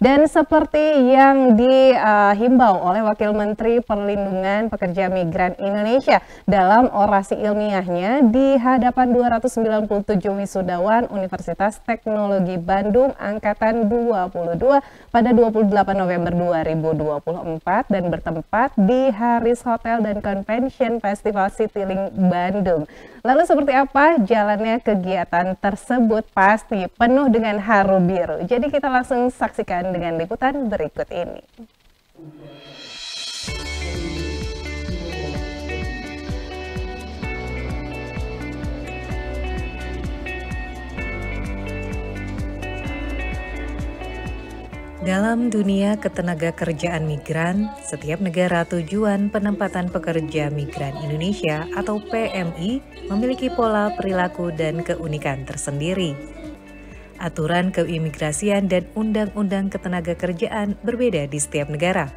Dan seperti yang dihimbau oleh Wakil Menteri Perlindungan Pekerja Migran Indonesia dalam orasi ilmiahnya di hadapan 297 wisudawan Universitas Teknologi Bandung Angkatan 22 pada 28 November 2024 dan bertempat di Haris Hotel dan Convention Festival Citylink Bandung. Lalu seperti apa jalannya kegiatan tersebut? Pasti penuh dengan haru biru. Jadi kita langsung saksikan dengan liputan berikut ini. Dalam dunia ketenagakerjaan migran, setiap negara tujuan penempatan pekerja migran Indonesia atau PMI memiliki pola perilaku dan keunikan tersendiri. Aturan keimigrasian dan undang-undang ketenagakerjaan berbeda di setiap negara.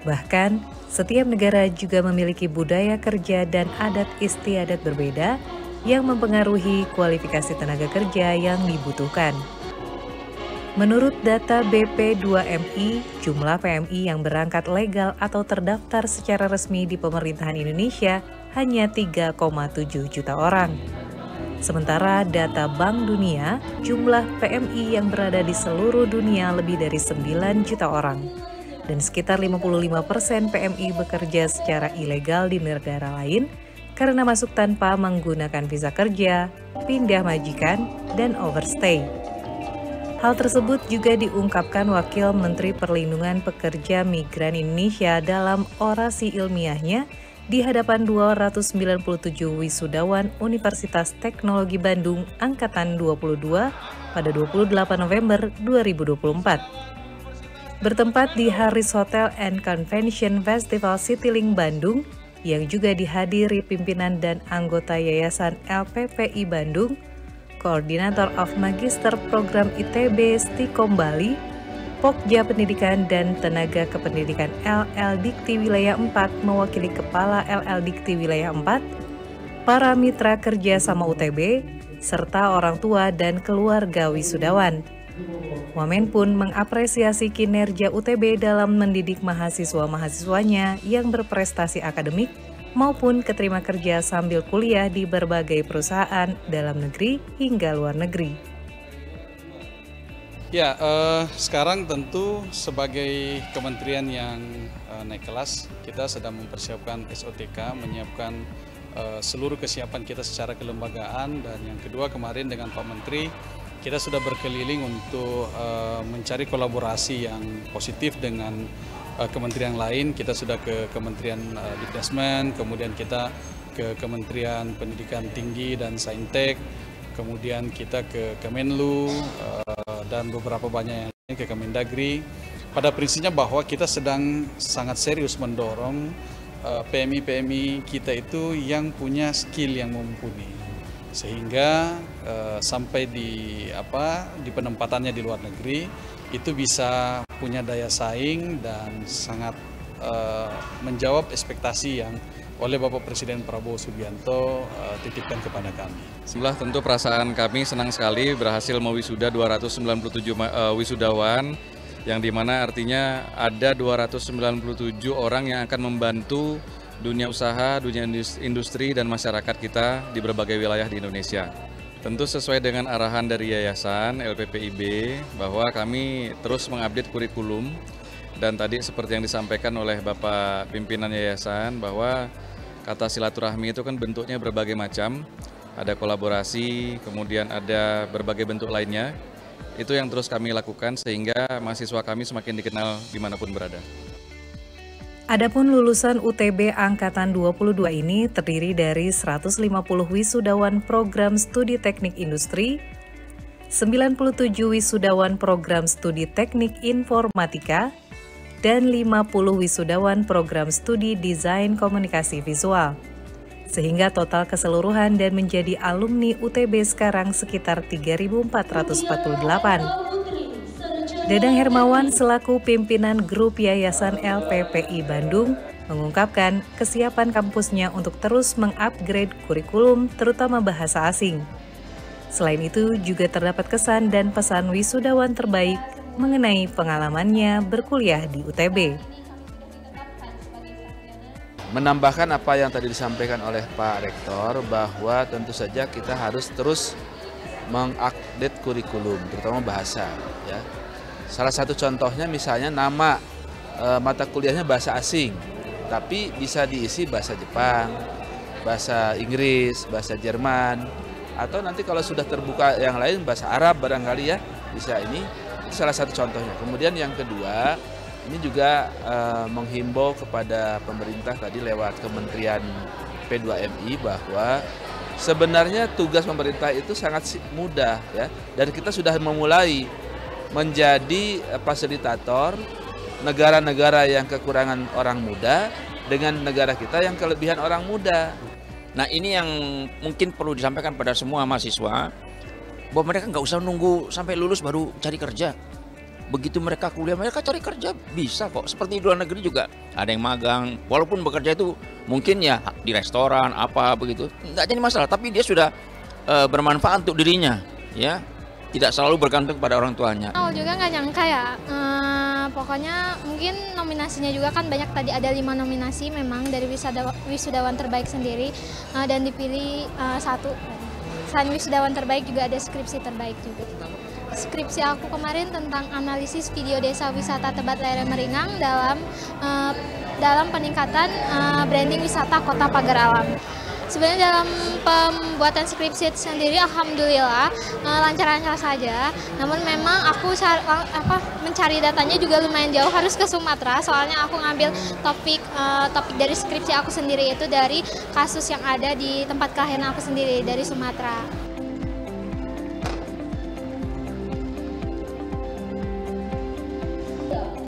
Bahkan, setiap negara juga memiliki budaya kerja dan adat istiadat berbeda yang mempengaruhi kualifikasi tenaga kerja yang dibutuhkan. Menurut data BP2MI, jumlah PMI yang berangkat legal atau terdaftar secara resmi di pemerintahan Indonesia hanya 3,7 juta orang. Sementara data Bank Dunia, jumlah PMI yang berada di seluruh dunia lebih dari 9 juta orang. Dan sekitar 55% PMI bekerja secara ilegal di negara lain karena masuk tanpa menggunakan visa kerja, pindah majikan, dan overstay. Hal tersebut juga diungkapkan Wakil Menteri Perlindungan Pekerja Migran Indonesia dalam orasi ilmiahnya di hadapan 297 wisudawan Universitas Teknologi Bandung Angkatan 22 pada 28 November 2024. Bertempat di Haris Hotel and Convention Festival Citylink Bandung, yang juga dihadiri pimpinan dan anggota Yayasan LPPI Bandung, Koordinator of Magister Program ITB Stikom Bali, Pokja Pendidikan dan Tenaga Kependidikan LL Dikti Wilayah 4 mewakili Kepala LL Dikti Wilayah 4, para mitra kerja sama UTB, serta orang tua dan keluarga wisudawan. Wamen pun mengapresiasi kinerja UTB dalam mendidik mahasiswa-mahasiswanya yang berprestasi akademik maupun keterima kerja sambil kuliah di berbagai perusahaan dalam negeri hingga luar negeri. Ya, sekarang tentu sebagai kementerian yang naik kelas, kita sedang mempersiapkan SOTK, menyiapkan seluruh kesiapan kita secara kelembagaan, dan yang kedua kemarin dengan Pak Menteri, kita sudah berkeliling untuk mencari kolaborasi yang positif dengan kementerian lain. Kita sudah ke Kementerian Dikdasmen, kemudian kita ke Kementerian Pendidikan Tinggi dan Saintek, kemudian kita ke Kemenlu, dan beberapa banyak yang lain, ke Kemendagri. Pada prinsipnya bahwa kita sedang sangat serius mendorong PMI-PMI kita itu yang punya skill yang mumpuni, sehingga sampai di penempatannya di luar negeri itu bisa punya daya saing dan sangat menjawab ekspektasi yang oleh Bapak Presiden Prabowo Subianto titipkan kepada kami. Sebelah tentu perasaan kami senang sekali berhasil mewisuda 297 wisudawan, yang dimana artinya ada 297 orang yang akan membantu dunia usaha, dunia industri dan masyarakat kita di berbagai wilayah di Indonesia. Tentu sesuai dengan arahan dari Yayasan LPPIB bahwa kami terus mengupdate kurikulum, dan tadi seperti yang disampaikan oleh Bapak pimpinan Yayasan bahwa kata silaturahmi itu kan bentuknya berbagai macam, ada kolaborasi, kemudian ada berbagai bentuk lainnya. Itu yang terus kami lakukan sehingga mahasiswa kami semakin dikenal dimanapun berada. Adapun lulusan UTB Angkatan 22 ini terdiri dari 150 wisudawan program studi teknik industri, 97 wisudawan program studi teknik informatika, dan 50 wisudawan program studi desain komunikasi visual. Sehingga total keseluruhan dan menjadi alumni UTB sekarang sekitar 3.448. Dedang Hermawan selaku pimpinan grup Yayasan LPPI Bandung mengungkapkan kesiapan kampusnya untuk terus mengupgrade kurikulum terutama bahasa asing. Selain itu juga terdapat kesan dan pesan wisudawan terbaik mengenai pengalamannya berkuliah di UTB. Menambahkan apa yang tadi disampaikan oleh Pak Rektor, bahwa tentu saja kita harus terus mengupdate kurikulum, terutama bahasa. Ya. Salah satu contohnya misalnya nama mata kuliahnya bahasa asing, tapi bisa diisi bahasa Jepang, bahasa Inggris, bahasa Jerman, atau nanti kalau sudah terbuka yang lain bahasa Arab barangkali ya, bisa ini. Itu salah satu contohnya. Kemudian yang kedua, ini juga menghimbau kepada pemerintah tadi lewat Kementerian P2MI bahwa sebenarnya tugas pemerintah itu sangat mudah ya, dan kita sudah memulai menjadi fasilitator negara-negara yang kekurangan orang muda dengan negara kita yang kelebihan orang muda. Nah, ini yang mungkin perlu disampaikan pada semua mahasiswa, bahwa mereka nggak usah nunggu sampai lulus baru cari kerja. Begitu mereka kuliah, mereka cari kerja bisa kok. Seperti di luar negeri juga ada yang magang, walaupun bekerja itu mungkin ya di restoran apa begitu, nggak jadi masalah. Tapi dia sudah bermanfaat untuk dirinya, ya, tidak selalu bergantung pada orang tuanya. Awal juga nggak nyangka ya, pokoknya mungkin nominasinya juga kan banyak, tadi ada 5 nominasi memang dari wisudawan terbaik sendiri, dan dipilih 1. Selain wisudawan terbaik juga ada skripsi terbaik juga. Skripsi aku kemarin tentang analisis video desa wisata Tebat Lereng Meringang dalam peningkatan branding wisata Kota Pagar Alam. Sebenarnya dalam pembuatan skripsi sendiri alhamdulillah lancar-lancar saja. Namun memang aku mencari datanya juga lumayan jauh, harus ke Sumatera. Soalnya aku ngambil topik dari skripsi aku sendiri itu dari kasus yang ada di tempat kelahiran aku sendiri dari Sumatera.